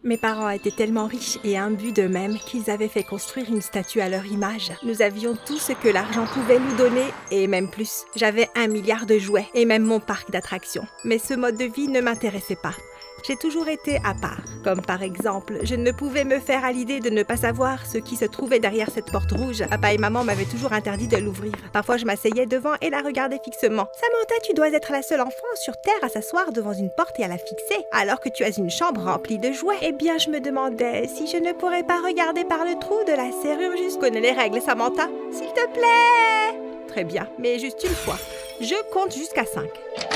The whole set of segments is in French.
Mes parents étaient tellement riches et imbus d'eux-mêmes qu'ils avaient fait construire une statue à leur image. Nous avions tout ce que l'argent pouvait nous donner, et même plus. J'avais 1 milliard de jouets, et même mon parc d'attractions. Mais ce mode de vie ne m'intéressait pas. J'ai toujours été à part. Comme par exemple, je ne pouvais me faire à l'idée de ne pas savoir ce qui se trouvait derrière cette porte rouge. Papa et maman m'avaient toujours interdit de l'ouvrir. Parfois, je m'asseyais devant et la regardais fixement. Samantha, tu dois être la seule enfant sur Terre à s'asseoir devant une porte et à la fixer, alors que tu as une chambre remplie de jouets. Eh bien, je me demandais si je ne pourrais pas regarder par le trou de la serrure juste. Connais les règles, Samantha? S'il te plaît! Très bien, mais juste une fois. Je compte jusqu'à 5.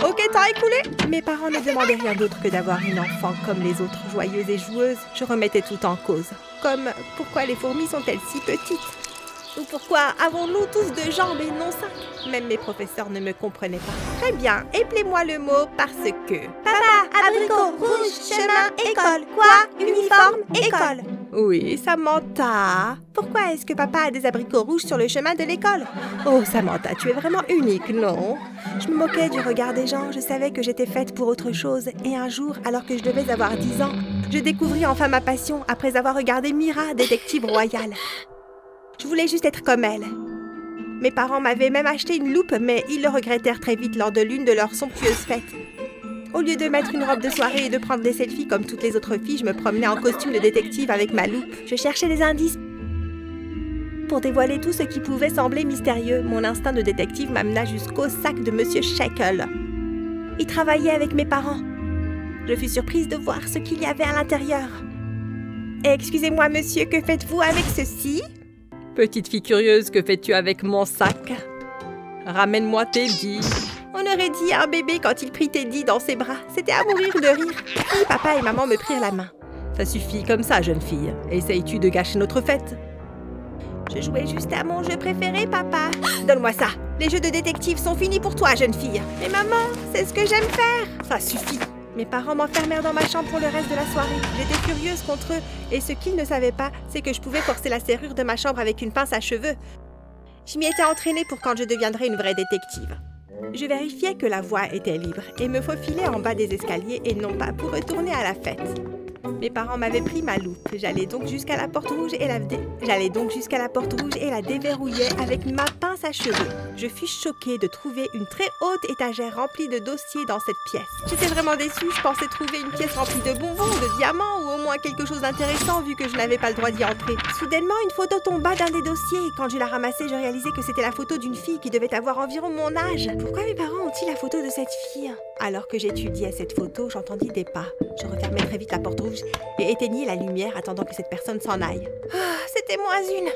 Ok, temps écoulé. Mes parents ne demandaient rien d'autre que d'avoir une enfant comme les autres, joyeuse et joueuse. Je remettais tout en cause. Comme, pourquoi les fourmis sont-elles si petites? Ou pourquoi avons-nous tous 2 jambes et non 5? Même mes professeurs ne me comprenaient pas. Très bien, éplez-moi le mot parce que... Papa, abricot, rouge, chemin, école. Quoi? Uniforme, école. Oui, Samantha. Pourquoi est-ce que papa a des abricots rouges sur le chemin de l'école? Oh, Samantha, tu es vraiment unique, non? Je me moquais du regard des gens. Je savais que j'étais faite pour autre chose. Et un jour, alors que je devais avoir 10 ans, je découvris enfin ma passion après avoir regardé Mira, détective royale. Je voulais juste être comme elle. Mes parents m'avaient même acheté une loupe, mais ils le regrettèrent très vite lors de l'une de leurs somptueuses fêtes. Au lieu de mettre une robe de soirée et de prendre des selfies comme toutes les autres filles, je me promenais en costume de détective avec ma loupe. Je cherchais des indices pour dévoiler tout ce qui pouvait sembler mystérieux. Mon instinct de détective m'amena jusqu'au sac de Monsieur Shackle. Il travaillait avec mes parents. Je fus surprise de voir ce qu'il y avait à l'intérieur. « Excusez-moi, monsieur, que faites-vous avec ceci ?» « Petite fille curieuse, que fais-tu avec mon sac? Ramène-moi Teddy. » On aurait dit un bébé quand il prit Teddy dans ses bras. C'était à mourir de rire. Puis papa et maman me prirent la main. Ça suffit comme ça, jeune fille. Essayes-tu de gâcher notre fête? Je jouais juste à mon jeu préféré, papa. Donne-moi ça. Les jeux de détective sont finis pour toi, jeune fille. Mais maman, c'est ce que j'aime faire. Ça suffit. Mes parents m'enfermèrent dans ma chambre pour le reste de la soirée. J'étais furieuse contre eux. Et ce qu'ils ne savaient pas, c'est que je pouvais forcer la serrure de ma chambre avec une pince à cheveux. Je m'y étais entraînée pour quand je deviendrais une vraie détective. Je vérifiais que la voie était libre et me faufilais en bas des escaliers et non pas pour retourner à la fête. Mes parents m'avaient pris ma loupe. J'allais donc jusqu'à la porte rouge et la déverrouillais avec ma pince à cheveux. Je fus choquée de trouver une très haute étagère remplie de dossiers dans cette pièce. J'étais vraiment déçue. Je pensais trouver une pièce remplie de bonbons, de diamants ou au moins quelque chose d'intéressant vu que je n'avais pas le droit d'y entrer. Soudainement, une photo tomba d'un des dossiers et quand je la ramassai, je réalisai que c'était la photo d'une fille qui devait avoir environ mon âge. Pourquoi mes parents ont-ils la photo de cette fille? Alors que j'étudiais cette photo, j'entendis des pas. Je refermai très vite la porte rouge et éteignis la lumière attendant que cette personne s'en aille. C'était moi une.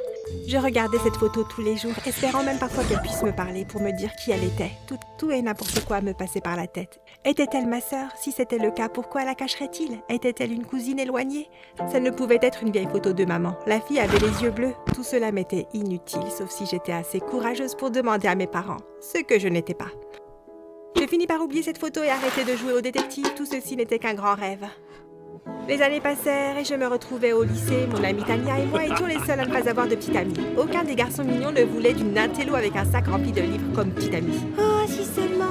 Je regardais cette photo tous les jours, espérant même parfois qu'elle puisse me parler pour me dire qui elle était. Tout et n'importe quoi me passait par la tête. Était-elle ma sœur? Si c'était le cas, pourquoi la cacherait-il? Était-elle une cousine éloignée? Ça ne pouvait être une vieille photo de maman. La fille avait les yeux bleus. Tout cela m'était inutile, sauf si j'étais assez courageuse pour demander à mes parents, ce que je n'étais pas. Je finis par oublier cette photo et arrêter de jouer au détective. Tout ceci n'était qu'un grand rêve. Les années passèrent et je me retrouvais au lycée. Mon amie Tania et moi étions les seuls à ne pas avoir de petite amie. Aucun des garçons mignons ne voulait d'une intello avec un sac rempli de livres comme petite amie. Oh, si seulement...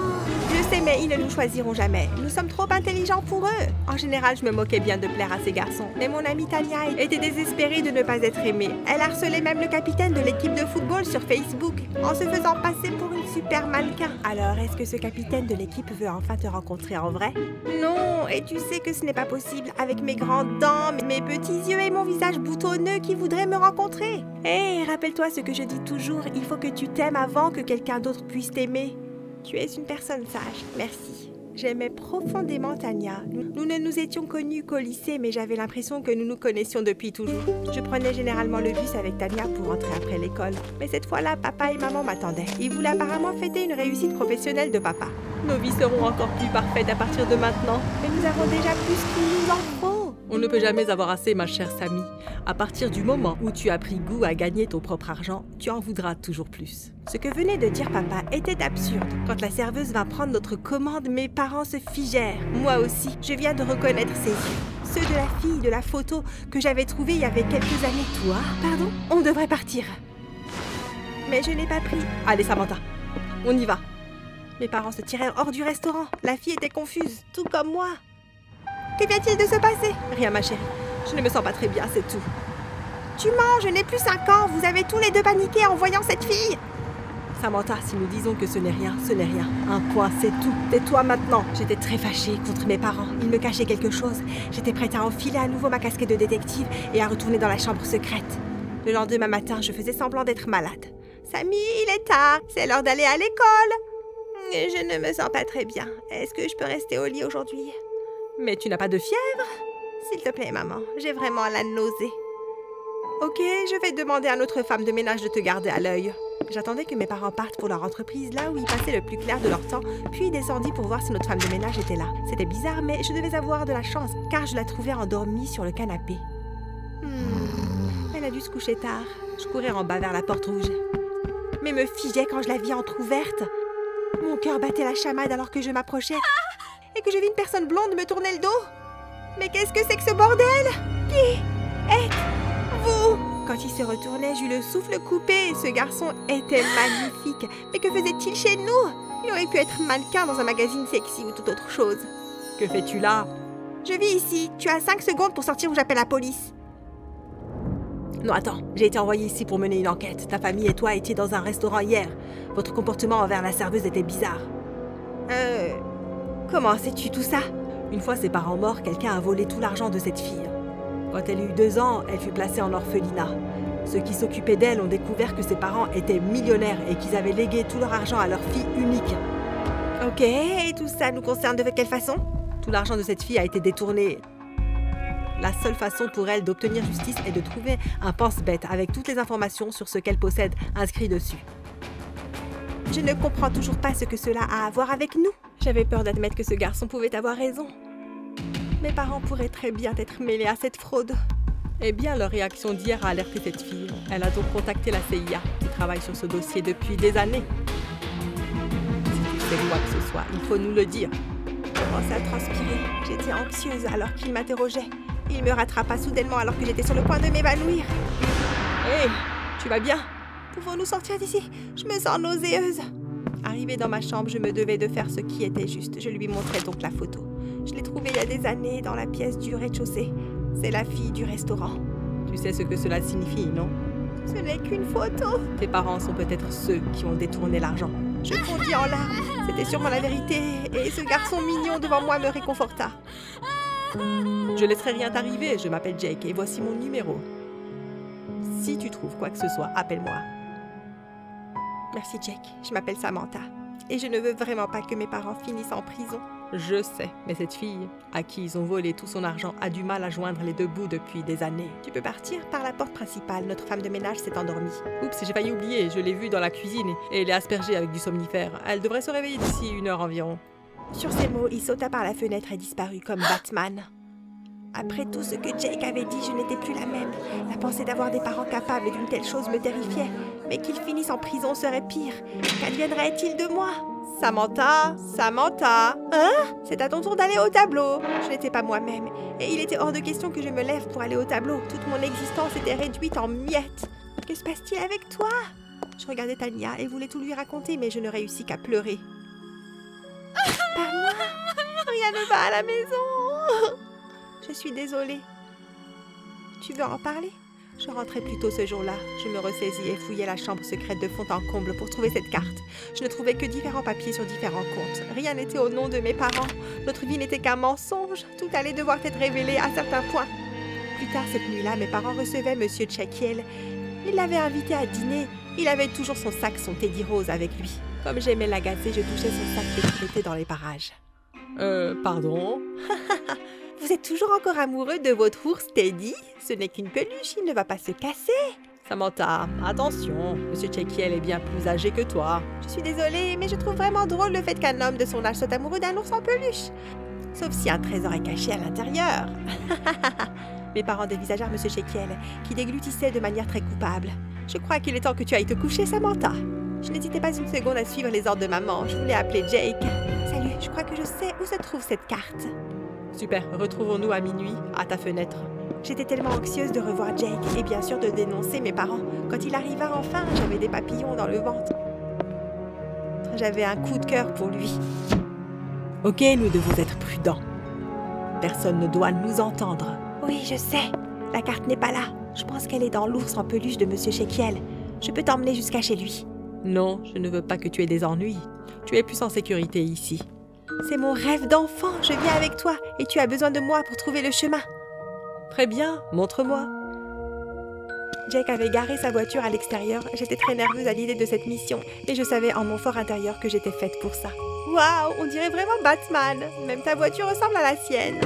Je sais, mais ils ne nous choisiront jamais. Nous sommes trop intelligents pour eux. En général, je me moquais bien de plaire à ces garçons. Mais mon amie Tania était désespérée de ne pas être aimée. Elle harcelait même le capitaine de l'équipe de football sur Facebook, en se faisant passer pour une super mannequin. Alors, est-ce que ce capitaine de l'équipe veut enfin te rencontrer en vrai? Non, et tu sais que ce n'est pas possible avec mes grandes dents, mes petits yeux et mon visage boutonneux qui voudraient me rencontrer. Hé, rappelle-toi ce que je dis toujours, il faut que tu t'aimes avant que quelqu'un d'autre puisse t'aimer. Tu es une personne sage, merci. J'aimais profondément Tania. Nous ne nous étions connus qu'au lycée, mais j'avais l'impression que nous nous connaissions depuis toujours. Je prenais généralement le bus avec Tania pour rentrer après l'école. Mais cette fois-là, papa et maman m'attendaient. Ils voulaient apparemment fêter une réussite professionnelle de papa. Nos vies seront encore plus parfaites à partir de maintenant. Mais nous avons déjà plus qu'il nous en faut. On ne peut jamais avoir assez, ma chère Samy. À partir du moment où tu as pris goût à gagner ton propre argent, tu en voudras toujours plus. Ce que venait de dire papa était absurde. Quand la serveuse vint prendre notre commande, mes parents se figèrent. Moi aussi, je viens de reconnaître ses yeux. Ceux de la fille de la photo que j'avais trouvée il y avait quelques années. Toi? Pardon? On devrait partir. Mais je n'ai pas pris. Allez, Samantha, on y va. Mes parents se tirèrent hors du restaurant. La fille était confuse, tout comme moi. Que vient-il de se passer? Rien, ma chérie. Je ne me sens pas très bien, c'est tout. Tu mens, je n'ai plus 5 ans. Vous avez tous les deux paniqué en voyant cette fille. Samantha, si nous disons que ce n'est rien, ce n'est rien. Un point, c'est tout. Tais-toi maintenant. J'étais très fâchée contre mes parents. Ils me cachaient quelque chose. J'étais prête à enfiler à nouveau ma casquette de détective et à retourner dans la chambre secrète. Le lendemain matin, je faisais semblant d'être malade. Samy, il est tard. C'est l'heure d'aller à l'école. Je ne me sens pas très bien. Est-ce que je peux rester au lit aujourd'hui? Mais tu n'as pas de fièvre? S'il te plaît, maman. J'ai vraiment la nausée. Ok, je vais demander à notre femme de ménage de te garder à l'œil. J'attendais que mes parents partent pour leur entreprise, là où ils passaient le plus clair de leur temps, puis descendis pour voir si notre femme de ménage était là. C'était bizarre, mais je devais avoir de la chance, car je la trouvais endormie sur le canapé. Elle a dû se coucher tard. Je courais en bas vers la porte rouge. Mais me figeais quand je la vis entrouverte. Mon cœur battait la chamade alors que je m'approchais et que je vis une personne blonde me tourner le dos. Mais qu'est-ce que c'est que ce bordel? Qui êtes-vous? Quand il se retournait, j'eus le souffle coupé. Ce garçon était magnifique. Mais que faisait-il chez nous? Il aurait pu être mannequin dans un magazine sexy ou toute autre chose. Que fais-tu là? Je vis ici. Tu as 5 secondes pour sortir ou j'appelle la police. Non, attends. J'ai été envoyée ici pour mener une enquête. Ta famille et toi étiez dans un restaurant hier. Votre comportement envers la serveuse était bizarre. Comment sais-tu tout ça? Une fois ses parents morts, quelqu'un a volé tout l'argent de cette fille. Quand elle eut 2 ans, elle fut placée en orphelinat. Ceux qui s'occupaient d'elle ont découvert que ses parents étaient millionnaires et qu'ils avaient légué tout leur argent à leur fille unique. Ok, et tout ça nous concerne de quelle façon? Tout l'argent de cette fille a été détourné. La seule façon pour elle d'obtenir justice est de trouver un pense-bête avec toutes les informations sur ce qu'elle possède inscrit dessus. Je ne comprends toujours pas ce que cela a à voir avec nous. J'avais peur d'admettre que ce garçon pouvait avoir raison. Mes parents pourraient très bien être mêlés à cette fraude. Eh bien, leur réaction d'hier a alerté cette fille. Elle a donc contacté la CIA, qui travaille sur ce dossier depuis des années. Si tu sais quoi que ce soit, il faut nous le dire. Je commençais à transpirer. J'étais anxieuse alors qu'il m'interrogeait. Il me rattrapa soudainement alors que j'étais sur le point de m'évanouir. Hé, tu vas bien? Pouvons-nous sortir d'ici? Je me sens nauséeuse. Arrivée dans ma chambre, je me devais de faire ce qui était juste. Je lui montrai donc la photo. Je l'ai trouvée il y a des années dans la pièce du rez-de-chaussée. C'est la fille du restaurant. Tu sais ce que cela signifie, non? Ce n'est qu'une photo. Tes parents sont peut-être ceux qui ont détourné l'argent. Je fondis en larmes. C'était sûrement la vérité. Et ce garçon mignon devant moi me réconforta. Je laisserai rien t'arriver. Je m'appelle Jake et voici mon numéro. Si tu trouves quoi que ce soit, appelle-moi. Merci Jake. Je m'appelle Samantha. Et je ne veux vraiment pas que mes parents finissent en prison. Je sais, mais cette fille, à qui ils ont volé tout son argent, a du mal à joindre les deux bouts depuis des années. Tu peux partir par la porte principale. Notre femme de ménage s'est endormie. Oups, j'ai failli oublier. Je l'ai vue dans la cuisine et elle est aspergée avec du somnifère. Elle devrait se réveiller d'ici 1 heure environ. Sur ces mots, il sauta par la fenêtre et disparut comme Batman. Après tout ce que Jake avait dit, je n'étais plus la même. La pensée d'avoir des parents capables d'une telle chose me terrifiait. Mais qu'ils finissent en prison serait pire. Qu'adviendrait-il de moi? Samantha, Samantha. Hein? C'est à ton tour d'aller au tableau. Je n'étais pas moi-même. Et il était hors de question que je me lève pour aller au tableau. Toute mon existence était réduite en miettes. Que se passe-t-il avec toi? Je regardais Tania et voulais tout lui raconter, mais je ne réussis qu'à pleurer. Parle-moi. Rien ne va à la maison. Je suis désolée. Tu veux en parler? Je rentrais plus tôt ce jour-là. Je me ressaisis et fouillais la chambre secrète de fond en comble pour trouver cette carte. Je ne trouvais que différents papiers sur différents comptes. Rien n'était au nom de mes parents. Notre vie n'était qu'un mensonge. Tout allait devoir être révélé à certains points. Plus tard cette nuit-là, mes parents recevaient M. Tchakiel. Il l'avait invité à dîner. Il avait toujours son sac, son Teddy Rose avec lui. Comme j'aimais l'agacer, je touchais son sac dès qu'il était dans les parages. Pardon? Vous êtes toujours encore amoureux de votre ours Teddy? Ce n'est qu'une peluche, il ne va pas se casser. Samantha, attention, Monsieur Tchakiel est bien plus âgé que toi. Je suis désolée, mais je trouve vraiment drôle le fait qu'un homme de son âge soit amoureux d'un ours en peluche. Sauf si un trésor est caché à l'intérieur. Mes parents dévisagèrent Monsieur Tchakiel, qui déglutissait de manière très coupable. Je crois qu'il est temps que tu ailles te coucher, Samantha. Je n'hésitais pas une seconde à suivre les ordres de maman. Je voulais appeler Jake. Salut, je crois que je sais où se trouve cette carte. Super, retrouvons-nous à minuit, à ta fenêtre. J'étais tellement anxieuse de revoir Jake et bien sûr de dénoncer mes parents. Quand il arriva enfin, j'avais des papillons dans le ventre. J'avais un coup de cœur pour lui. Ok, nous devons être prudents. Personne ne doit nous entendre. Oui, je sais. La carte n'est pas là. Je pense qu'elle est dans l'ours en peluche de Monsieur Shekiel. Je peux t'emmener jusqu'à chez lui. Non, je ne veux pas que tu aies des ennuis. Tu es plus en sécurité ici. C'est mon rêve d'enfant. Je viens avec toi et tu as besoin de moi pour trouver le chemin. Très bien, montre-moi. Jake avait garé sa voiture à l'extérieur. J'étais très nerveuse à l'idée de cette mission, mais je savais en mon fort intérieur que j'étais faite pour ça. Waouh, on dirait vraiment Batman. Même ta voiture ressemble à la sienne.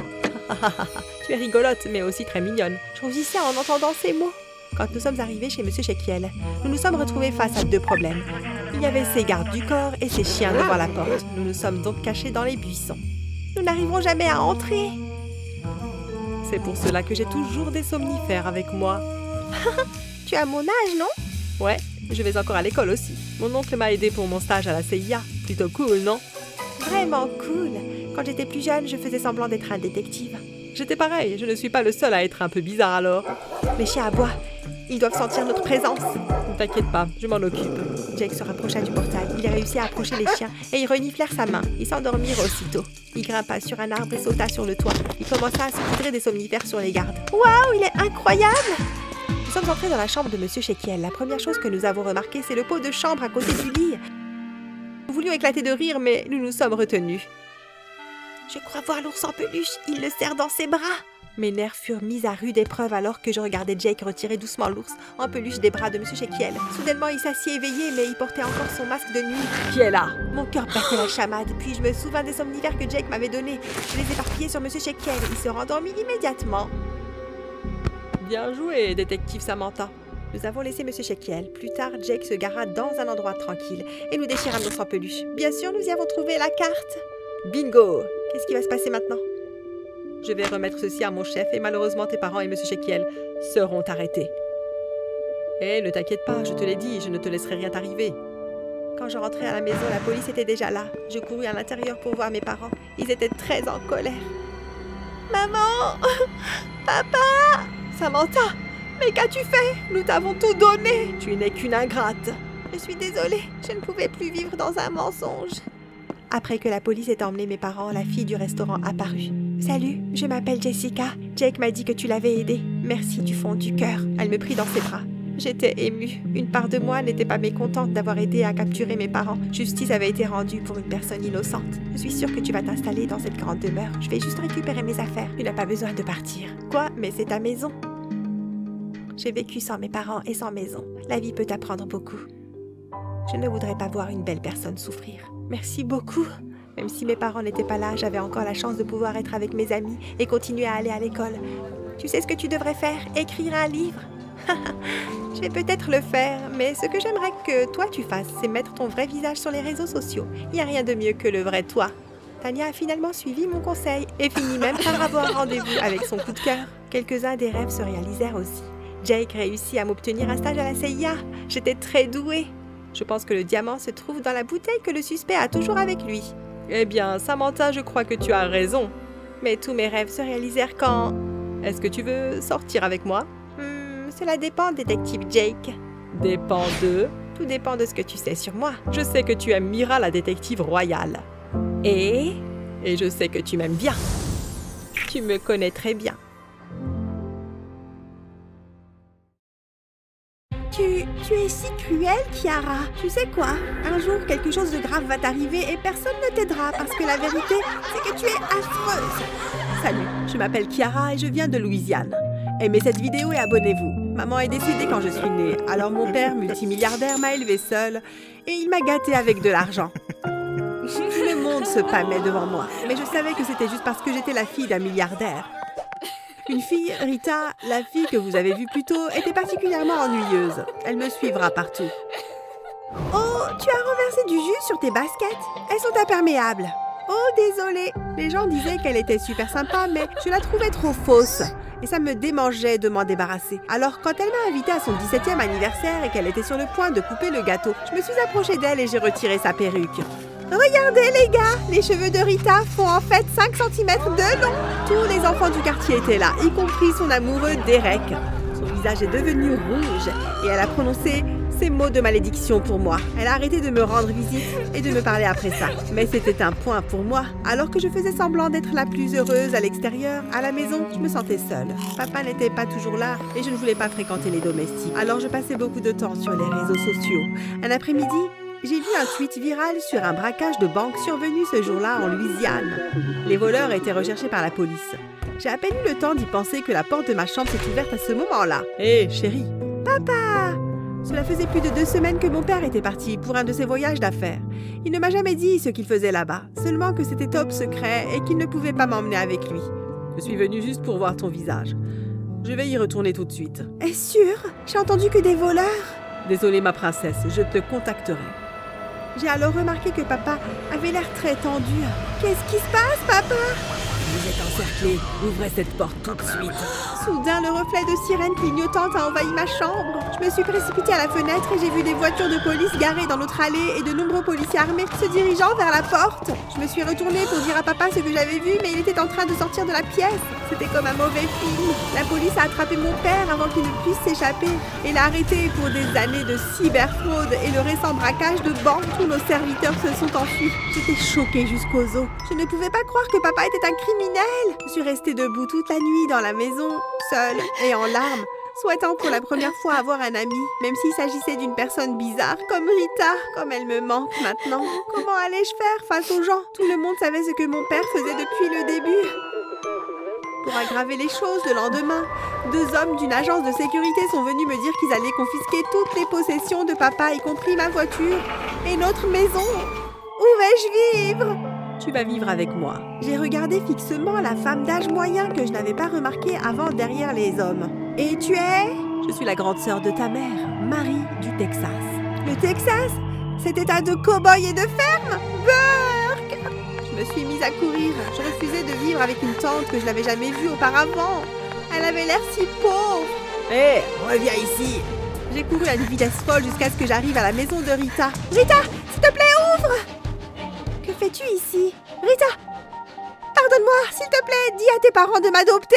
Tu es rigolote, mais aussi très mignonne. Je rougissais en entendant ces mots. Quand nous sommes arrivés chez Monsieur Shekiel, nous nous sommes retrouvés face à deux problèmes. Il y avait ses gardes du corps et ses chiens devant la porte. Nous nous sommes donc cachés dans les buissons. Nous n'arriverons jamais à entrer. C'est pour cela que j'ai toujours des somnifères avec moi. Tu as mon âge, non? Ouais, je vais encore à l'école aussi. Mon oncle m'a aidé pour mon stage à la CIA. Plutôt cool, non? Vraiment cool. Quand j'étais plus jeune, je faisais semblant d'être un détective. J'étais pareil, je ne suis pas le seul à être un peu bizarre alors. Les chiens aboient. Ils doivent sentir notre présence. Ne t'inquiète pas, je m'en occupe. Jake se rapprocha du portail. Il réussit à approcher les chiens et ils reniflèrent sa main. Ils s'endormirent aussitôt. Il grimpa sur un arbre et sauta sur le toit. Il commença à saupoudrer des somnifères sur les gardes. Waouh, il est incroyable! Nous sommes entrés dans la chambre de Monsieur Shekiel. La première chose que nous avons remarqué, c'est le pot de chambre à côté du lit. Nous voulions éclater de rire, mais nous nous sommes retenus. Je crois voir l'ours en peluche. Il le serre dans ses bras. Mes nerfs furent mis à rude épreuve alors que je regardais Jake retirer doucement l'ours en peluche des bras de Monsieur Shekiel. Soudainement, il s'assit éveillé, mais il portait encore son masque de nuit. Qui est là? Mon cœur battait la chamade, puis je me souvins des somnifères que Jake m'avait donnés. Je les éparpillais sur Monsieur Shekiel. Il se rendormit immédiatement. Bien joué, détective Samantha. Nous avons laissé Monsieur Shekiel. Plus tard, Jake se gara dans un endroit tranquille et nous déchirâmes l'ours en peluche. Bien sûr, nous y avons trouvé la carte. Bingo! Qu'est-ce qui va se passer maintenant? Je vais remettre ceci à mon chef et malheureusement tes parents et Monsieur Shekiel seront arrêtés. Eh, ne t'inquiète pas, je te l'ai dit, je ne te laisserai rien t'arriver. Quand je rentrais à la maison, la police était déjà là. Je courus à l'intérieur pour voir mes parents. Ils étaient très en colère. Maman! Papa! Samantha! Mais qu'as-tu fait? Nous t'avons tout donné! Tu n'es qu'une ingrate. Je suis désolée, je ne pouvais plus vivre dans un mensonge. Après que la police ait emmené mes parents, la fille du restaurant apparut. Salut, je m'appelle Jessica. Jake m'a dit que tu l'avais aidée. Merci du fond du cœur. Elle me prit dans ses bras. J'étais émue. Une part de moi n'était pas mécontente d'avoir aidé à capturer mes parents. Justice avait été rendue pour une personne innocente. Je suis sûre que tu vas t'installer dans cette grande demeure. Je vais juste récupérer mes affaires. Tu n'as pas besoin de partir. Quoi? Mais c'est ta maison. J'ai vécu sans mes parents et sans maison. La vie peut t'apprendre beaucoup. Je ne voudrais pas voir une belle personne souffrir. Merci beaucoup. Même si mes parents n'étaient pas là, j'avais encore la chance de pouvoir être avec mes amis et continuer à aller à l'école. Tu sais ce que tu devrais faire? Écrire un livre. Je vais peut-être le faire, mais ce que j'aimerais que toi tu fasses, c'est mettre ton vrai visage sur les réseaux sociaux. Il n'y a rien de mieux que le vrai toi. Tania a finalement suivi mon conseil et finit même par avoir rendez-vous avec son coup de cœur. Quelques-uns des rêves se réalisèrent aussi. Jake réussit à m'obtenir un stage à la CIA. J'étais très douée. Je pense que le diamant se trouve dans la bouteille que le suspect a toujours avec lui. Eh bien, Samantha, je crois que tu as raison. Mais tous mes rêves se réalisèrent quand... Est-ce que tu veux sortir avec moi? Cela dépend, détective Jake. Dépend de... Tout dépend de ce que tu sais sur moi. Je sais que tu aimes Mira, la détective royale. Et je sais que tu m'aimes bien. Tu me connais très bien. Tu es si cruelle, Kiara. Tu sais quoi? Un jour, quelque chose de grave va t'arriver et personne ne t'aidera parce que la vérité, c'est que tu es affreuse. Salut, je m'appelle Kiara et je viens de Louisiane. Aimez cette vidéo et abonnez-vous. Maman est décédée quand je suis née, alors mon père, multimilliardaire, m'a élevée seule et il m'a gâtée avec de l'argent. Le monde se pâmait devant moi, mais je savais que c'était juste parce que j'étais la fille d'un milliardaire. Une fille, Rita, la fille que vous avez vue plus tôt, était particulièrement ennuyeuse. Elle me suivra partout. Oh, tu as renversé du jus sur tes baskets. Elles sont imperméables. Oh, désolée. Les gens disaient qu'elle était super sympa, mais je la trouvais trop fausse. Et ça me démangeait de m'en débarrasser. Alors, quand elle m'a invitée à son 17e anniversaire et qu'elle était sur le point de couper le gâteau, je me suis approchée d'elle et j'ai retiré sa perruque. Regardez les gars, les cheveux de Rita font en fait 5 cm de long. Tous les enfants du quartier étaient là, y compris son amoureux Derek. Son visage est devenu rouge et elle a prononcé Ces mots de malédiction pour moi. Elle a arrêté de me rendre visite et de me parler après ça. Mais c'était un point pour moi. Alors que je faisais semblant d'être la plus heureuse à l'extérieur, à la maison, je me sentais seule. Papa n'était pas toujours là et je ne voulais pas fréquenter les domestiques. Alors je passais beaucoup de temps sur les réseaux sociaux. Un après-midi, j'ai vu un tweet viral sur un braquage de banque survenu ce jour-là en Louisiane. Les voleurs étaient recherchés par la police. J'ai à peine eu le temps d'y penser que la porte de ma chambre s'est ouverte à ce moment-là. Hé, chérie! Papa! Cela faisait plus de 2 semaines que mon père était parti pour un de ses voyages d'affaires. Il ne m'a jamais dit ce qu'il faisait là-bas, seulement que c'était top secret et qu'il ne pouvait pas m'emmener avec lui. Je suis venue juste pour voir ton visage. Je vais y retourner tout de suite. Est-ce sûr? J'ai entendu que des voleurs. Désolée ma princesse, je te contacterai. J'ai alors remarqué que papa avait l'air très tendu. Qu'est-ce qui se passe, papa? Vous êtes encerclés. Ouvrez cette porte tout de suite. Soudain, le reflet de sirène clignotante a envahi ma chambre. Je me suis précipitée à la fenêtre et j'ai vu des voitures de police garées dans notre allée et de nombreux policiers armés se dirigeant vers la porte. Je me suis retournée pour dire à papa ce que j'avais vu, mais il était en train de sortir de la pièce. C'était comme un mauvais film. La police a attrapé mon père avant qu'il ne puisse s'échapper et l'a arrêté pour des années de cyberfraude et le récent braquage de banque. Tous nos serviteurs se sont enfuis. J'étais choquée jusqu'aux os. Je ne pouvais pas croire que papa était un criminel. Je suis restée debout toute la nuit dans la maison, seule et en larmes, souhaitant pour la première fois avoir un ami, même s'il s'agissait d'une personne bizarre comme Rita. Comme elle me manque maintenant. Comment allais-je faire face aux gens? Tout le monde savait ce que mon père faisait depuis le début. Pour aggraver les choses, le lendemain, 2 hommes d'une agence de sécurité sont venus me dire qu'ils allaient confisquer toutes les possessions de papa, y compris ma voiture et notre maison. Où vais-je vivre? Tu vas vivre avec moi. J'ai regardé fixement la femme d'âge moyen que je n'avais pas remarquée avant derrière les hommes. Et tu es? Je suis la grande sœur de ta mère, Marie du Texas. Le Texas? Cet état de cow-boy et de ferme? Burk! Je me suis mise à courir. Je refusais de vivre avec une tante que je n'avais jamais vue auparavant. Elle avait l'air si pauvre. Hé, reviens ici! J'ai couru à une vitesse folle jusqu'à ce que j'arrive à la maison de Rita. Rita, s'il te plaît, ouvre! Que fais-tu ici? Rita! Pardonne-moi, s'il te plaît, dis à tes parents de m'adopter!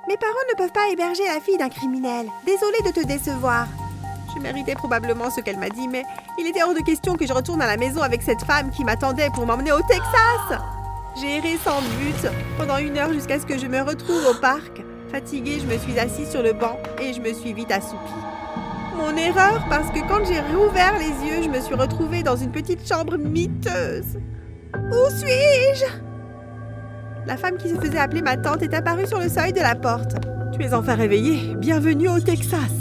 Mes parents ne peuvent pas héberger la fille d'un criminel. Désolée de te décevoir. Je méritais probablement ce qu'elle m'a dit, mais il était hors de question que je retourne à la maison avec cette femme qui m'attendait pour m'emmener au Texas. J'ai erré sans but pendant 1 heure jusqu'à ce que je me retrouve au parc. Fatiguée, je me suis assise sur le banc et je me suis vite assoupie. Mon erreur, parce que quand j'ai rouvert les yeux, je me suis retrouvée dans une petite chambre miteuse. Où suis-je? La femme qui se faisait appeler ma tante est apparue sur le seuil de la porte. Tu es enfin réveillée. Bienvenue au Texas.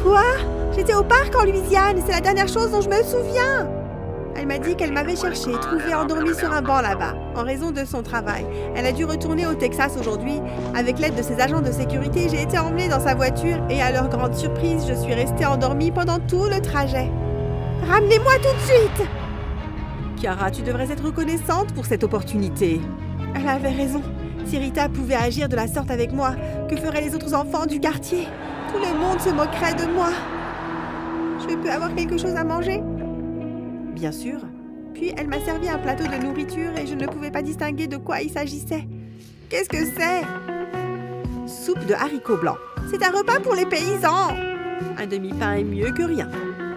Quoi? J'étais au parc en Louisiane et c'est la dernière chose dont je me souviens. Elle m'a dit qu'elle m'avait cherché, trouvée endormie sur un banc là-bas, en raison de son travail. Elle a dû retourner au Texas aujourd'hui. Avec l'aide de ses agents de sécurité, j'ai été emmenée dans sa voiture et à leur grande surprise, je suis restée endormie pendant tout le trajet. Ramenez-moi tout de suite! Chiara, tu devrais être reconnaissante pour cette opportunité. Elle avait raison. Si Rita pouvait agir de la sorte avec moi, que feraient les autres enfants du quartier? Tout le monde se moquerait de moi. Je peux avoir quelque chose à manger? Bien sûr. Puis elle m'a servi un plateau de nourriture et je ne pouvais pas distinguer de quoi il s'agissait. Qu'est-ce que c'est? Soupe de haricots blancs. C'est un repas pour les paysans. Un demi-pain est mieux que rien.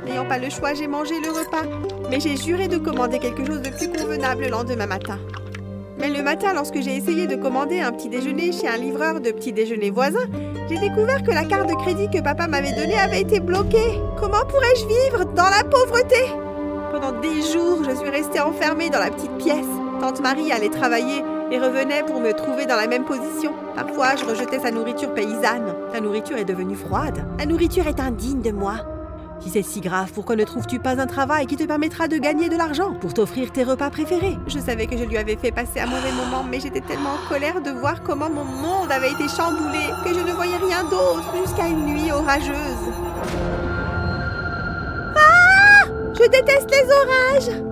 N'ayant pas le choix, j'ai mangé le repas. Mais j'ai juré de commander quelque chose de plus convenable le lendemain matin. Mais le matin, lorsque j'ai essayé de commander un petit déjeuner chez un livreur de petit déjeuner voisin, j'ai découvert que la carte de crédit que papa m'avait donnée avait été bloquée. Comment pourrais-je vivre dans la pauvreté? Pendant des jours, je suis restée enfermée dans la petite pièce. Tante Marie allait travailler et revenait pour me trouver dans la même position. Parfois, je rejetais sa nourriture paysanne. La nourriture est devenue froide. La nourriture est indigne de moi. Si c'est si grave, pourquoi ne trouves-tu pas un travail qui te permettra de gagner de l'argent pour t'offrir tes repas préférés? Je savais que je lui avais fait passer un mauvais moment, mais j'étais tellement en colère de voir comment mon monde avait été chamboulé que je ne voyais rien d'autre jusqu'à une nuit orageuse. Ah! Je déteste les orages!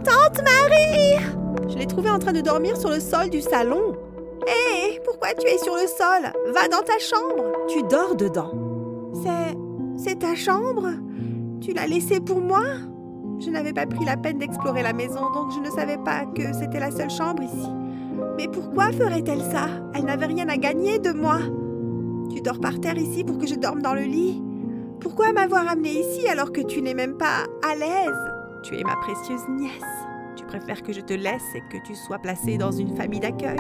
Tante Marie! Je l'ai trouvée en train de dormir sur le sol du salon. Hé, pourquoi tu es sur le sol? Va dans ta chambre. Tu dors dedans. C'est ta chambre? Tu l'as laissée pour moi? Je n'avais pas pris la peine d'explorer la maison, donc je ne savais pas que c'était la seule chambre ici. Mais pourquoi ferait-elle ça? Elle n'avait rien à gagner de moi. Tu dors par terre ici pour que je dorme dans le lit? Pourquoi m'avoir amenée ici alors que tu n'es même pas à l'aise? Tu es ma précieuse nièce. Tu préfères que je te laisse et que tu sois placée dans une famille d'accueil?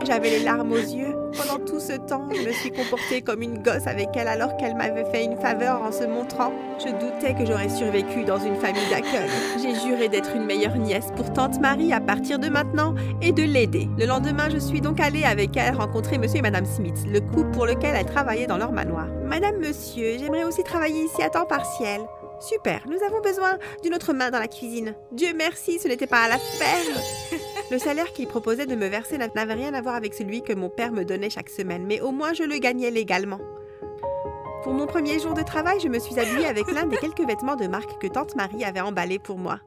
J'avais les larmes aux yeux. Pendant tout ce temps, je me suis comportée comme une gosse avec elle alors qu'elle m'avait fait une faveur en se montrant. Je doutais que j'aurais survécu dans une famille d'accueil. J'ai juré d'être une meilleure nièce pour tante Marie à partir de maintenant et de l'aider. Le lendemain, je suis donc allée avec elle rencontrer monsieur et madame Smith, le couple pour lequel elle travaillait dans leur manoir. Madame, monsieur, j'aimerais aussi travailler ici à temps partiel. Super, nous avons besoin d'une autre main dans la cuisine. Dieu merci, ce n'était pas à la ferme. Le salaire qu'il proposait de me verser n'avait rien à voir avec celui que mon père me donnait chaque semaine, mais au moins je le gagnais légalement. Pour mon premier jour de travail, je me suis habillée avec l'un des quelques vêtements de marque que tante Marie avait emballés pour moi.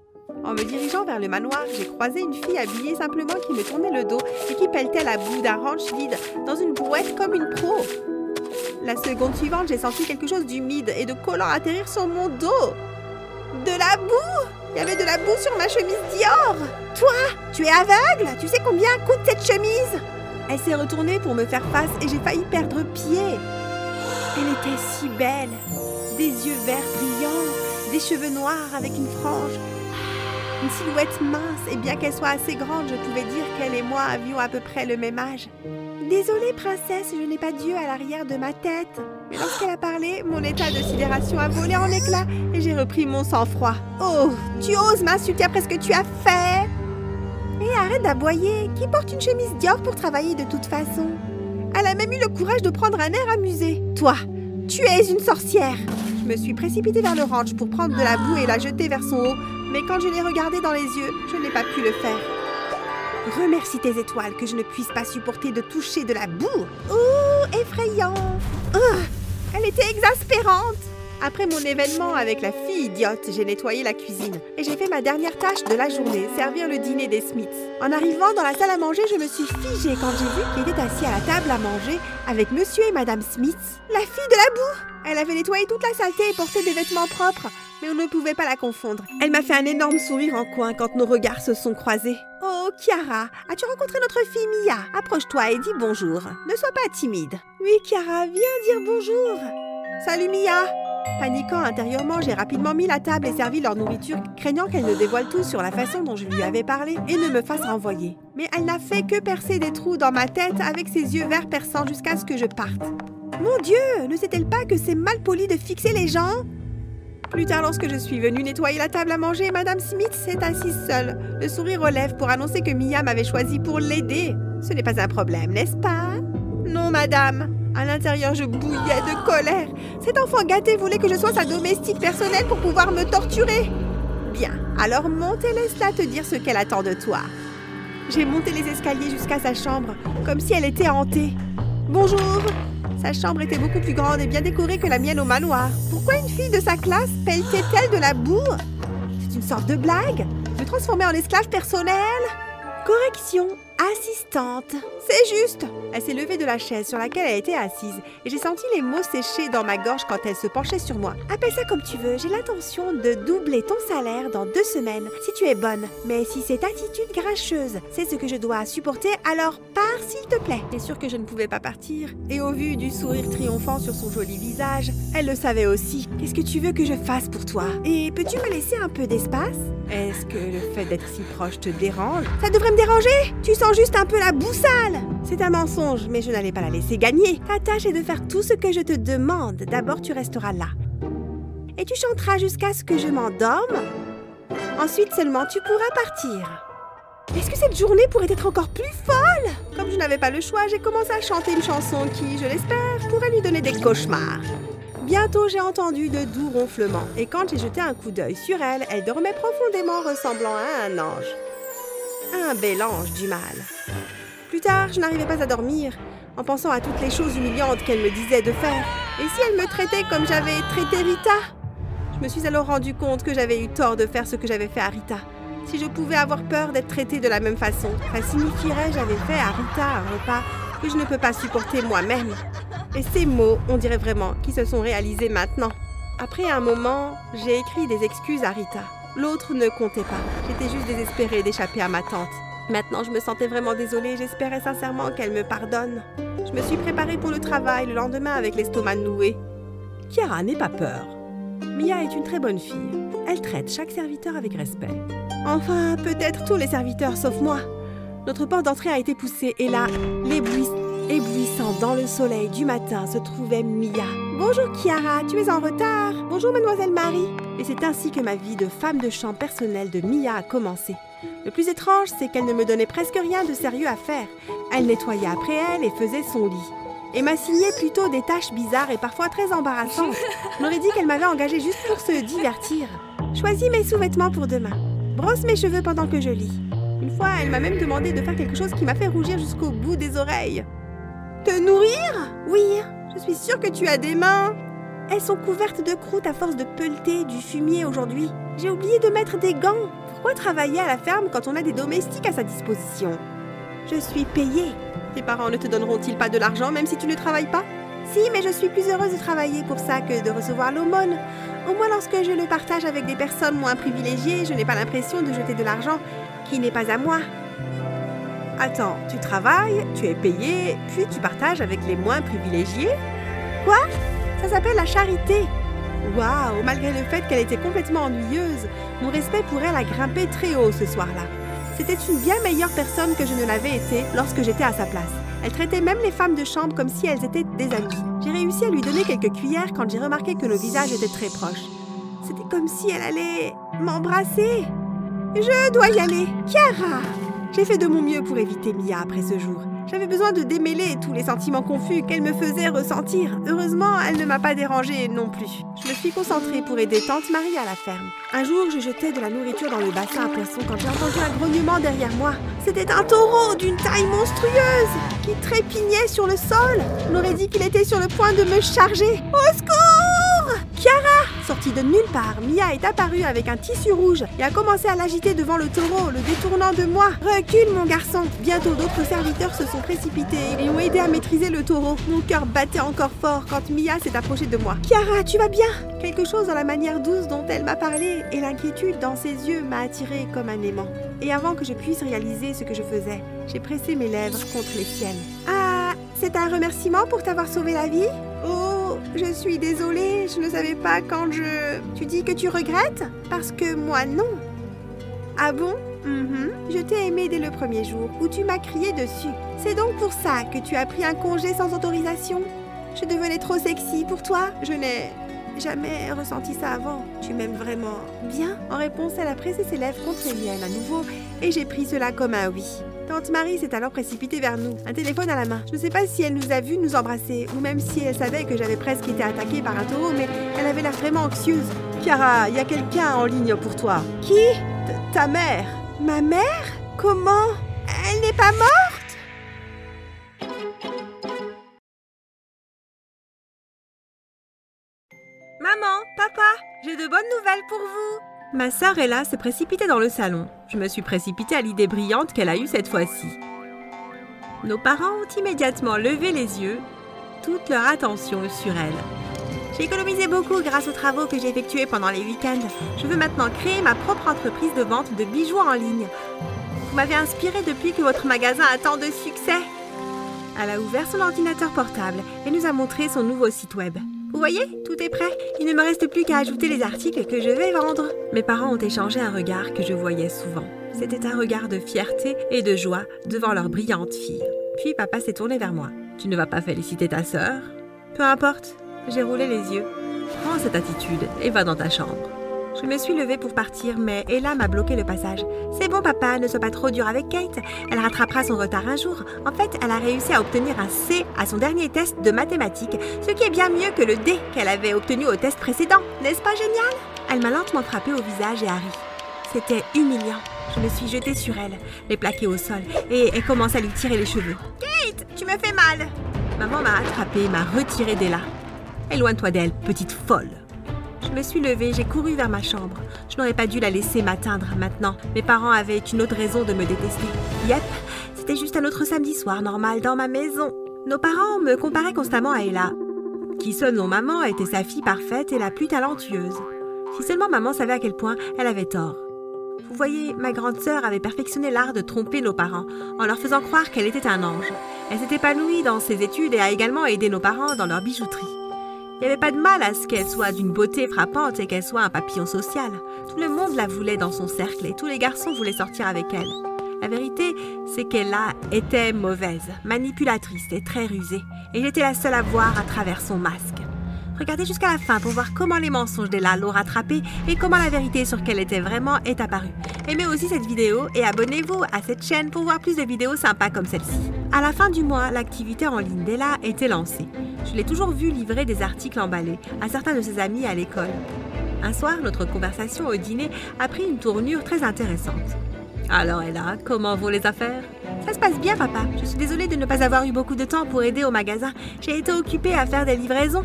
En me dirigeant vers le manoir, j'ai croisé une fille habillée simplement qui me tournait le dos et qui pelletait la boue d'un ranch vide dans une brouette comme une pro. La seconde suivante, j'ai senti quelque chose d'humide et de collant atterrir sur mon dos. De la boue! Il y avait de la boue sur ma chemise Dior! Toi, tu es aveugle? Tu sais combien coûte cette chemise? Elle s'est retournée pour me faire face et j'ai failli perdre pied. Elle était si belle. Des yeux verts brillants, des cheveux noirs avec une frange. Une silhouette mince et bien qu'elle soit assez grande, je pouvais dire qu'elle et moi avions à peu près le même âge. Désolée, princesse, je n'ai pas d'yeux à l'arrière de ma tête. Mais lorsqu'elle a parlé, mon état de sidération a volé en éclats et j'ai repris mon sang-froid. Oh, tu oses m'insulter après ce que tu as fait? Et arrête d'aboyer. Qui porte une chemise Dior pour travailler de toute façon? Elle a même eu le courage de prendre un air amusé. Toi, tu es une sorcière. Je me suis précipitée vers le ranch pour prendre de la boue et la jeter vers son haut. Mais quand je l'ai regardée dans les yeux, je n'ai pas pu le faire. Remercie tes étoiles que je ne puisse pas supporter de toucher de la boue. Ouh, effrayant. Elle était exaspérante. Après mon événement avec la fille idiote, j'ai nettoyé la cuisine et j'ai fait ma dernière tâche de la journée, servir le dîner des Smiths. En arrivant dans la salle à manger, je me suis figée quand j'ai vu qu'il était assis à la table à manger avec monsieur et madame Smith. La fille de la boue. Elle avait nettoyé toute la saleté et porté des vêtements propres, mais on ne pouvait pas la confondre. Elle m'a fait un énorme sourire en coin quand nos regards se sont croisés. Oh, Chiara, as-tu rencontré notre fille Mia? Approche-toi et dis bonjour. Ne sois pas timide. Oui, Chiara, viens dire bonjour. Salut Mia. Paniquant intérieurement, j'ai rapidement mis la table et servi leur nourriture, craignant qu'elle ne dévoile tout sur la façon dont je lui avais parlé et ne me fasse renvoyer. Mais elle n'a fait que percer des trous dans ma tête avec ses yeux verts perçants jusqu'à ce que je parte. Mon Dieu, ne sait-elle pas que c'est mal poli de fixer les gens? Plus tard, lorsque je suis venue nettoyer la table à manger, Madame Smith s'est assise seule, le sourire aux lèvres pour annoncer que Mia m'avait choisi pour l'aider. Ce n'est pas un problème, n'est-ce pas? Non, madame. À l'intérieur, je bouillais de colère. Cet enfant gâté voulait que je sois sa domestique personnelle pour pouvoir me torturer. Bien, alors monte et laisse-la te dire ce qu'elle attend de toi. J'ai monté les escaliers jusqu'à sa chambre, comme si elle était hantée. Bonjour. Sa chambre était beaucoup plus grande et bien décorée que la mienne au manoir. Pourquoi une fille de sa classe pelletait-elle de la boue? C'est une sorte de blague? Me transformer en esclave personnelle? Correction, assistante. C'est juste. Elle s'est levée de la chaise sur laquelle elle était assise et j'ai senti les mots sécher dans ma gorge quand elle se penchait sur moi. Appelle ça comme tu veux, j'ai l'intention de doubler ton salaire dans 2 semaines si tu es bonne. Mais si cette attitude grincheuse, c'est ce que je dois supporter, alors pars s'il te plaît. C'est sûr que je ne pouvais pas partir et au vu du sourire triomphant sur son joli visage, elle le savait aussi. Qu'est-ce que tu veux que je fasse pour toi? Et peux-tu me laisser un peu d'espace? Est-ce que le fait d'être si proche te dérange? Ça devrait me déranger? Tu sens juste un peu la boue sale. C'est un mensonge, mais je n'allais pas la laisser gagner. Ta tâche est de faire tout ce que je te demande. D'abord, tu resteras là. Et tu chanteras jusqu'à ce que je m'endorme. Ensuite seulement, tu pourras partir. Est-ce que cette journée pourrait être encore plus folle? Comme je n'avais pas le choix, j'ai commencé à chanter une chanson qui, je l'espère, pourrait lui donner des cauchemars. Bientôt, j'ai entendu de doux ronflements. Et quand j'ai jeté un coup d'œil sur elle, elle dormait profondément ressemblant à un ange. Un bel ange du mal. Plus tard, je n'arrivais pas à dormir, en pensant à toutes les choses humiliantes qu'elle me disait de faire. Et si elle me traitait comme j'avais traité Rita? Je me suis alors rendu compte que j'avais eu tort de faire ce que j'avais fait à Rita. Si je pouvais avoir peur d'être traitée de la même façon, ça signifierait j'avais fait à Rita un repas que je ne peux pas supporter moi-même. Et ces mots, on dirait vraiment qu'ils se sont réalisés maintenant. Après un moment, j'ai écrit des excuses à Rita. L'autre ne comptait pas. J'étais juste désespérée d'échapper à ma tante. Maintenant, je me sentais vraiment désolée et j'espérais sincèrement qu'elle me pardonne. Je me suis préparée pour le travail le lendemain avec l'estomac noué. Chiara, n'aie pas peur. Mia est une très bonne fille. Elle traite chaque serviteur avec respect. Enfin, peut-être tous les serviteurs sauf moi. Notre porte d'entrée a été poussée et là, éblouissant dans le soleil du matin, se trouvait Mia. Bonjour Chiara, tu es en retard. Bonjour mademoiselle Marie. Et c'est ainsi que ma vie de femme de chambre personnelle de Mia a commencé. Le plus étrange, c'est qu'elle ne me donnait presque rien de sérieux à faire. Elle nettoyait après elle et faisait son lit. Et m'assignait plutôt des tâches bizarres et parfois très embarrassantes. On aurait dit qu'elle m'avait engagée juste pour se divertir. Choisis mes sous-vêtements pour demain. Brosse mes cheveux pendant que je lis. Une fois, elle m'a même demandé de faire quelque chose qui m'a fait rougir jusqu'au bout des oreilles. Te nourrir? Oui, je suis sûre que tu as des mains. Elles sont couvertes de croûte à force de pelleter du fumier aujourd'hui. J'ai oublié de mettre des gants. Pourquoi travailler à la ferme quand on a des domestiques à sa disposition? Je suis payée. Tes parents ne te donneront-ils pas de l'argent même si tu ne travailles pas? Si, mais je suis plus heureuse de travailler pour ça que de recevoir l'aumône. Au moins lorsque je le partage avec des personnes moins privilégiées, je n'ai pas l'impression de jeter de l'argent qui n'est pas à moi. Attends, tu travailles, tu es payé, puis tu partages avec les moins privilégiés? Quoi? Ça s'appelle la charité. Waouh, malgré le fait qu'elle était complètement ennuyeuse, mon respect pour elle a grimpé très haut ce soir-là. C'était une bien meilleure personne que je ne l'avais été lorsque j'étais à sa place. Elle traitait même les femmes de chambre comme si elles étaient des amies. J'ai réussi à lui donner quelques cuillères quand j'ai remarqué que nos visages étaient très proches. C'était comme si elle allait m'embrasser. Je dois y aller. Chiara! J'ai fait de mon mieux pour éviter Mia après ce jour. J'avais besoin de démêler tous les sentiments confus qu'elle me faisait ressentir. Heureusement, elle ne m'a pas dérangée non plus. Je me suis concentrée pour aider Tante Marie à la ferme. Un jour, je jetais de la nourriture dans le bassin à poissons quand j'ai entendu un grognement derrière moi. C'était un taureau d'une taille monstrueuse qui trépignait sur le sol. On aurait dit qu'il était sur le point de me charger. Au secours! Chiara! Sortie de nulle part, Mia est apparue avec un tissu rouge et a commencé à l'agiter devant le taureau, le détournant de moi. Recule, mon garçon! Bientôt, d'autres serviteurs se sont précipités et ont aidé à maîtriser le taureau. Mon cœur battait encore fort quand Mia s'est approchée de moi. Chiara, tu vas bien? Quelque chose dans la manière douce dont elle m'a parlé et l'inquiétude dans ses yeux m'a attirée comme un aimant. Et avant que je puisse réaliser ce que je faisais, j'ai pressé mes lèvres contre les siennes. Ah, c'est un remerciement pour t'avoir sauvé la vie? Oh, je suis désolée, je ne savais pas quand je... Tu dis que tu regrettes? Parce que moi, non. Ah bon? Je t'ai aimé dès le premier jour, où tu m'as crié dessus. C'est donc pour ça que tu as pris un congé sans autorisation? Je devenais trop sexy pour toi? Je n'ai jamais ressenti ça avant. Tu m'aimes vraiment bien? En réponse, elle a pressé ses lèvres contre les miennes à nouveau, et j'ai pris cela comme un oui. Tante Marie s'est alors précipitée vers nous, un téléphone à la main. Je ne sais pas si elle nous a vus nous embrasser, ou même si elle savait que j'avais presque été attaquée par un taureau, mais elle avait l'air vraiment anxieuse. Chiara, il y a quelqu'un en ligne pour toi. Qui? Ta mère. Ma mère? Comment? Elle n'est pas morte? Maman, papa, j'ai de bonnes nouvelles pour vous. Ma sœur Ella s'est précipitée dans le salon. Je me suis précipitée à l'idée brillante qu'elle a eue cette fois-ci. Nos parents ont immédiatement levé les yeux, toute leur attention sur elle. J'ai économisé beaucoup grâce aux travaux que j'ai effectués pendant les week-ends. Je veux maintenant créer ma propre entreprise de vente de bijoux en ligne. Vous m'avez inspiré depuis que votre magasin a tant de succès. Elle a ouvert son ordinateur portable et nous a montré son nouveau site web. Vous voyez, tout est prêt. Il ne me reste plus qu'à ajouter les articles que je vais vendre. Mes parents ont échangé un regard que je voyais souvent. C'était un regard de fierté et de joie devant leur brillante fille. Puis papa s'est tourné vers moi. Tu ne vas pas féliciter ta sœur? Peu importe. J'ai roulé les yeux. Prends cette attitude et va dans ta chambre. Je me suis levée pour partir, mais Ella m'a bloqué le passage. C'est bon, papa, ne sois pas trop dur avec Kate. Elle rattrapera son retard un jour. En fait, elle a réussi à obtenir un C à son dernier test de mathématiques, ce qui est bien mieux que le D qu'elle avait obtenu au test précédent. N'est-ce pas génial? Elle m'a lentement frappé au visage et a ri. C'était humiliant. Je me suis jetée sur elle, les plaquée au sol, et elle commence à lui tirer les cheveux. Kate, tu me fais mal! Maman m'a attrapée et m'a retirée d'Ella. Éloigne-toi d'elle, petite folle. Je me suis levée, j'ai couru vers ma chambre. Je n'aurais pas dû la laisser m'atteindre maintenant. Mes parents avaient une autre raison de me détester. Yep, c'était juste un autre samedi soir normal dans ma maison. Nos parents me comparaient constamment à Ella, qui selon maman était sa fille parfaite et la plus talentueuse. Si seulement maman savait à quel point elle avait tort. Vous voyez, ma grande sœur avait perfectionné l'art de tromper nos parents en leur faisant croire qu'elle était un ange. Elle s'est épanouie dans ses études et a également aidé nos parents dans leur bijouterie. Il n'y avait pas de mal à ce qu'elle soit d'une beauté frappante et qu'elle soit un papillon social. Tout le monde la voulait dans son cercle et tous les garçons voulaient sortir avec elle. La vérité, c'est qu'Ella était mauvaise, manipulatrice et très rusée. Et j'étais la seule à voir à travers son masque. Regardez jusqu'à la fin pour voir comment les mensonges d'Ella l'ont rattrapée et comment la vérité sur qui elle était vraiment est apparue. Aimez aussi cette vidéo et abonnez-vous à cette chaîne pour voir plus de vidéos sympas comme celle-ci. À la fin du mois, l'activité en ligne d'Ella était lancée. Je l'ai toujours vue livrer des articles emballés à certains de ses amis à l'école. Un soir, notre conversation au dîner a pris une tournure très intéressante. Alors Ella, comment vont les affaires? Ça se passe bien, papa. Je suis désolée de ne pas avoir eu beaucoup de temps pour aider au magasin. J'ai été occupée à faire des livraisons.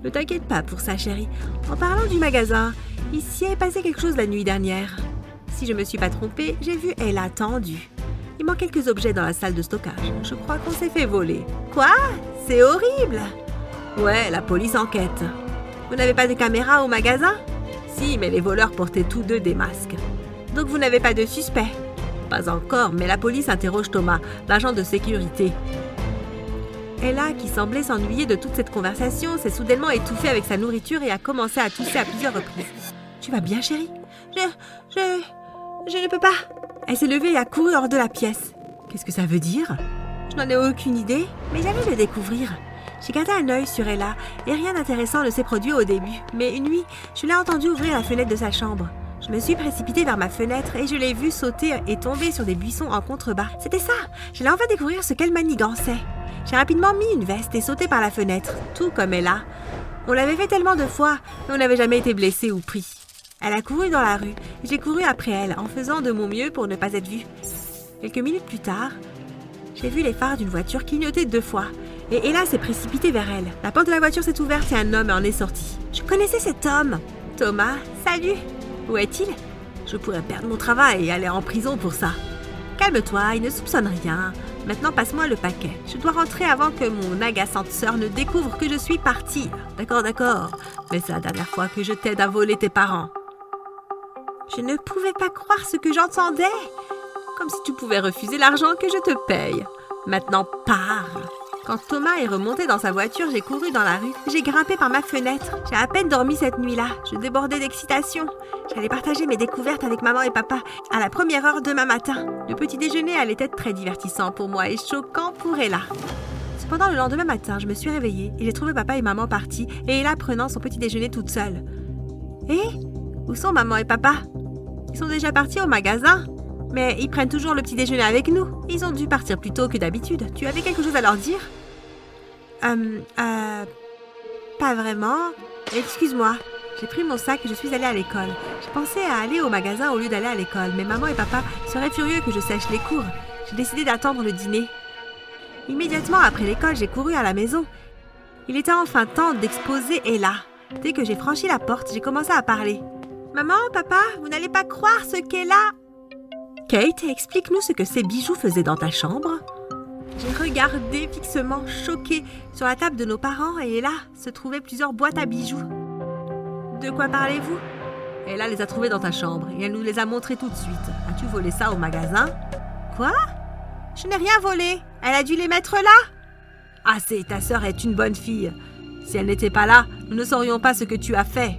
Ne t'inquiète pas pour ça, chérie. En parlant du magasin, il s'y est passé quelque chose la nuit dernière. Si je me suis pas trompée, j'ai vu Ella tendue. Il manque quelques objets dans la salle de stockage. Je crois qu'on s'est fait voler. Quoi? C'est horrible! Ouais, la police enquête. Vous n'avez pas de caméra au magasin? Si, mais les voleurs portaient tous deux des masques. Donc vous n'avez pas de suspect? Pas encore, mais la police interroge Thomas, l'agent de sécurité. Ella, qui semblait s'ennuyer de toute cette conversation, s'est soudainement étouffée avec sa nourriture et a commencé à tousser à plusieurs reprises. Tu vas bien, chérie? Je ne peux pas. Elle s'est levée et a couru hors de la pièce. Qu'est-ce que ça veut dire? Je n'en ai aucune idée, mais j'allais le découvrir. J'ai gardé un œil sur Ella et rien d'intéressant ne s'est produit au début. Mais une nuit, je l'ai entendue ouvrir la fenêtre de sa chambre. Je me suis précipitée vers ma fenêtre et je l'ai vue sauter et tomber sur des buissons en contrebas. C'était ça! J'allais enfin découvrir ce qu'elle manigançait. J'ai rapidement mis une veste et sauté par la fenêtre, tout comme Ella. On l'avait fait tellement de fois, mais on n'avait jamais été blessé ou pris. Elle a couru dans la rue et j'ai couru après elle en faisant de mon mieux pour ne pas être vue. Quelques minutes plus tard, j'ai vu les phares d'une voiture clignoter 2 fois et Ella s'est précipitée vers elle. La porte de la voiture s'est ouverte et un homme en est sorti. Je connaissais cet homme. Thomas, salut. Où est-il? Je pourrais perdre mon travail et aller en prison pour ça. Calme-toi, il ne soupçonne rien. Maintenant, passe-moi le paquet. Je dois rentrer avant que mon agaçante sœur ne découvre que je suis partie. D'accord, d'accord. Mais c'est la dernière fois que je t'aide à voler tes parents. Je ne pouvais pas croire ce que j'entendais. Comme si tu pouvais refuser l'argent que je te paye. Maintenant, parle. Quand Thomas est remonté dans sa voiture, j'ai couru dans la rue. J'ai grimpé par ma fenêtre. J'ai à peine dormi cette nuit-là. Je débordais d'excitation. J'allais partager mes découvertes avec maman et papa à la première heure demain matin. Le petit déjeuner allait être très divertissant pour moi et choquant pour Ella. Cependant, le lendemain matin, je me suis réveillée et j'ai trouvé papa et maman partis et Ella prenant son petit déjeuner toute seule. Et où sont maman et papa? Ils sont déjà partis au magasin. Mais ils prennent toujours le petit déjeuner avec nous. Ils ont dû partir plus tôt que d'habitude. Tu avais quelque chose à leur dire? Pas vraiment. Excuse-moi. J'ai pris mon sac et je suis allée à l'école. Je pensais à aller au magasin au lieu d'aller à l'école, mais maman et papa seraient furieux que je sèche les cours. J'ai décidé d'attendre le dîner. Immédiatement après l'école, j'ai couru à la maison. Il était enfin temps d'exposer Ella. Dès que j'ai franchi la porte, j'ai commencé à parler. Maman, papa, vous n'allez pas croire ce qu'Ella... Kate, explique-nous ce que ces bijoux faisaient dans ta chambre. J'ai regardé fixement, choquée, sur la table de nos parents et là se trouvaient plusieurs boîtes à bijoux. De quoi parlez-vous? Ella les a trouvés dans ta chambre et elle nous les a montrés tout de suite. As-tu volé ça au magasin? Quoi? Je n'ai rien volé. Elle a dû les mettre là. Assez, ta sœur est une bonne fille. Si elle n'était pas là, nous ne saurions pas ce que tu as fait.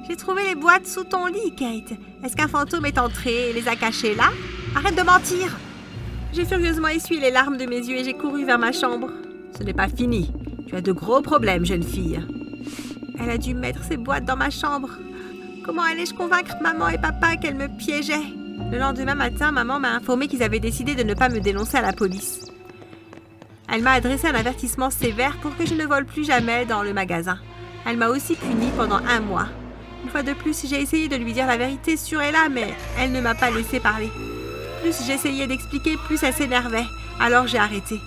J'ai trouvé les boîtes sous ton lit, Kate. Est-ce qu'un fantôme est entré et les a cachées là? Arrête de mentir! J'ai furieusement essuyé les larmes de mes yeux et j'ai couru vers ma chambre. Ce n'est pas fini. Tu as de gros problèmes, jeune fille. Elle a dû mettre ces boîtes dans ma chambre. Comment allais-je convaincre maman et papa qu'elles me piégeaient? Le lendemain matin, maman m'a informé qu'ils avaient décidé de ne pas me dénoncer à la police. Elle m'a adressé un avertissement sévère pour que je ne vole plus jamais dans le magasin. Elle m'a aussi punie pendant 1 mois. Une fois de plus, j'ai essayé de lui dire la vérité sur Ella, mais elle ne m'a pas laissé parler. Plus j'essayais d'expliquer, plus elle s'énervait. Alors j'ai arrêté.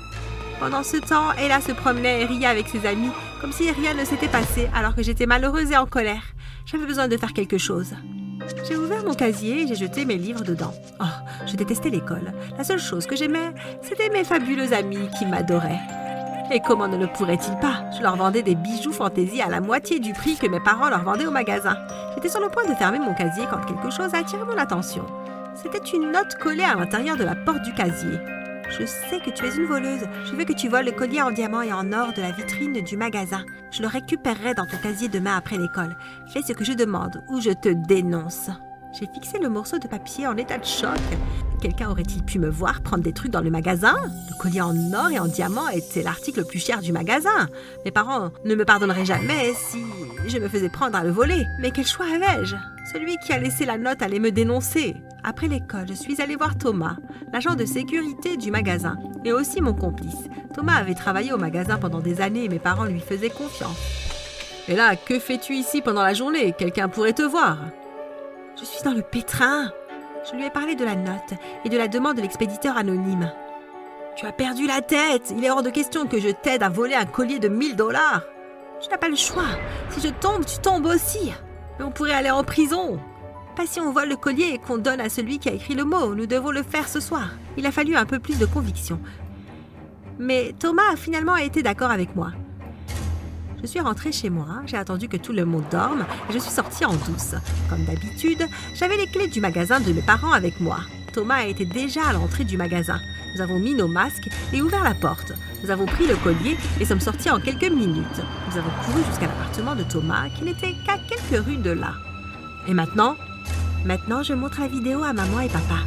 Pendant ce temps, Ella se promenait et riait avec ses amis, comme si rien ne s'était passé, alors que j'étais malheureuse et en colère. J'avais besoin de faire quelque chose. J'ai ouvert mon casier et j'ai jeté mes livres dedans. Oh, je détestais l'école. La seule chose que j'aimais, c'était mes fabuleux amis qui m'adoraient. Et comment ne le pourrait-il pas? Je leur vendais des bijoux fantaisie à la moitié du prix que mes parents leur vendaient au magasin. J'étais sur le point de fermer mon casier quand quelque chose a attiré mon attention. C'était une note collée à l'intérieur de la porte du casier. Je sais que tu es une voleuse. Je veux que tu voles le collier en diamant et en or de la vitrine du magasin. Je le récupérerai dans ton casier demain après l'école. Fais ce que je demande ou je te dénonce. J'ai fixé le morceau de papier en état de choc. Quelqu'un aurait-il pu me voir prendre des trucs dans le magasin? Le collier en or et en diamant était l'article le plus cher du magasin. Mes parents ne me pardonneraient jamais si je me faisais prendre à le voler. Mais quel choix avais-je? Celui qui a laissé la note allait me dénoncer. Après l'école, je suis allée voir Thomas, l'agent de sécurité du magasin, et aussi mon complice. Thomas avait travaillé au magasin pendant des années et mes parents lui faisaient confiance. « Et là, que fais-tu ici pendant la journée? Quelqu'un pourrait te voir. » « Je suis dans le pétrin. » Je lui ai parlé de la note et de la demande de l'expéditeur anonyme. « Tu as perdu la tête. Il est hors de question que je t'aide à voler un collier de 1000 $. Tu n'as pas le choix. Si je tombe, tu tombes aussi. Mais on pourrait aller en prison. Pas si on vole le collier et qu'on donne à celui qui a écrit le mot. Nous devons le faire ce soir. » Il a fallu un peu plus de conviction. Mais Thomas a finalement été d'accord avec moi. Je suis rentrée chez moi, j'ai attendu que tout le monde dorme et je suis sortie en douce. Comme d'habitude, j'avais les clés du magasin de mes parents avec moi. Thomas était déjà à l'entrée du magasin. Nous avons mis nos masques et ouvert la porte. Nous avons pris le collier et sommes sortis en quelques minutes. Nous avons couru jusqu'à l'appartement de Thomas qui n'était qu'à quelques rues de là. Et maintenant? Maintenant, je montre la vidéo à maman et papa.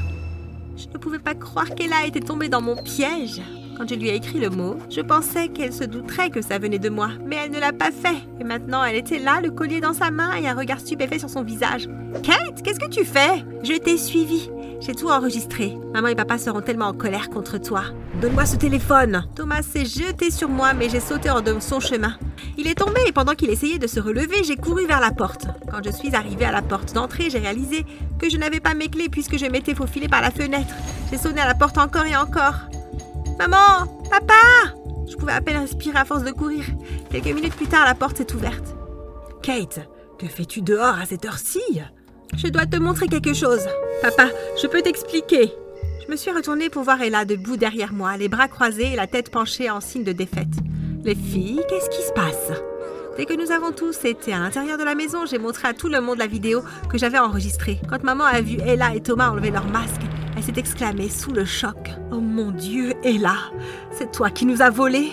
Je ne pouvais pas croire qu'Ella était tombée dans mon piège. Quand je lui ai écrit le mot, je pensais qu'elle se douterait que ça venait de moi, mais elle ne l'a pas fait. Et maintenant, elle était là, le collier dans sa main et un regard stupéfait sur son visage. « Kate, qu'est-ce que tu fais? Je t'ai suivi. J'ai tout enregistré. Maman et papa seront tellement en colère contre toi. Donne-moi ce téléphone. » Thomas s'est jeté sur moi, mais j'ai sauté hors de son chemin. Il est tombé et pendant qu'il essayait de se relever, j'ai couru vers la porte. Quand je suis arrivée à la porte d'entrée, j'ai réalisé que je n'avais pas mes clés puisque je m'étais faufilée par la fenêtre. J'ai sonné à la porte encore et encore. « Maman! Papa !» Je pouvais à peine respirer à force de courir. Quelques minutes plus tard, la porte s'est ouverte. « Kate, que fais-tu dehors à cette heure-ci ?»« Je dois te montrer quelque chose. Papa, je peux t'expliquer. » Je me suis retournée pour voir Ella debout derrière moi, les bras croisés et la tête penchée en signe de défaite. « Les filles, qu'est-ce qui se passe ?» Dès que nous avons tous été à l'intérieur de la maison, j'ai montré à tout le monde la vidéo que j'avais enregistrée. Quand maman a vu Ella et Thomas enlever leurs masques, elle s'est exclamée sous le choc. « Oh mon Dieu, Ella, c'est toi qui nous as volés !»«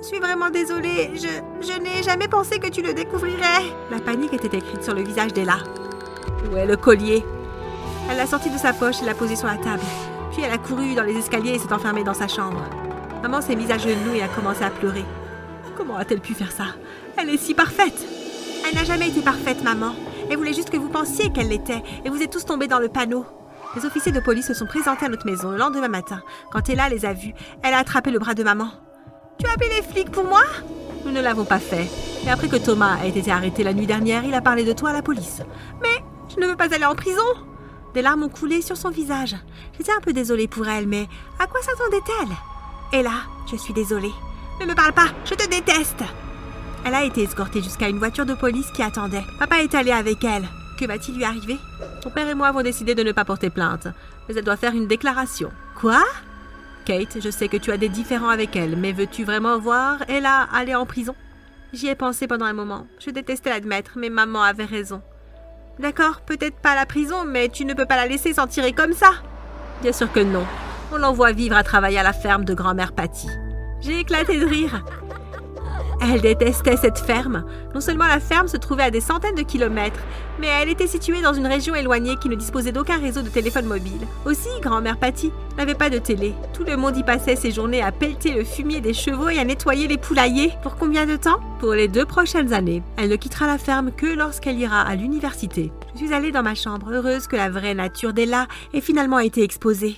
Je suis vraiment désolée, je n'ai jamais pensé que tu le découvrirais. » La panique était écrite sur le visage d'Ella. « Où est le collier ?» Elle l'a sorti de sa poche et l'a posé sur la table. Puis elle a couru dans les escaliers et s'est enfermée dans sa chambre. Maman s'est mise à genoux et a commencé à pleurer. Comment a-t-elle pu faire ça? Elle est si parfaite. Elle n'a jamais été parfaite, maman. Elle voulait juste que vous pensiez qu'elle l'était et vous êtes tous tombés dans le panneau. Les officiers de police se sont présentés à notre maison le lendemain matin. Quand Ella les a vus, elle a attrapé le bras de maman. « Tu as appelé les flics pour moi ?» Nous ne l'avons pas fait. Et après que Thomas a été arrêté la nuit dernière, il a parlé de toi à la police. « Mais je ne veux pas aller en prison !» Des larmes ont coulé sur son visage. J'étais un peu désolée pour elle, mais à quoi s'attendait-elle? « Ella, je suis désolée. Ne me parle pas, je te déteste !» Elle a été escortée jusqu'à une voiture de police qui attendait. Papa est allé avec elle. Que va-t-il lui arriver? Ton père et moi avons décidé de ne pas porter plainte. Mais elle doit faire une déclaration. Quoi? Kate, je sais que tu as des différends avec elle, mais veux-tu vraiment voir Ella aller en prison? J'y ai pensé pendant un moment. Je détestais l'admettre, mais maman avait raison. D'accord, peut-être pas à la prison, mais tu ne peux pas la laisser s'en tirer comme ça. Bien sûr que non. On l'envoie vivre à travailler à la ferme de grand-mère Patty. J'ai éclaté de rire. Elle détestait cette ferme. Non seulement la ferme se trouvait à des centaines de kilomètres, mais elle était située dans une région éloignée qui ne disposait d'aucun réseau de téléphone mobile. Aussi, grand-mère Patty n'avait pas de télé. Tout le monde y passait ses journées à pelleter le fumier des chevaux et à nettoyer les poulaillers. Pour combien de temps? Pour les 2 prochaines années. Elle ne quittera la ferme que lorsqu'elle ira à l'université. Je suis allée dans ma chambre, heureuse que la vraie nature d'Ella ait finalement été exposée.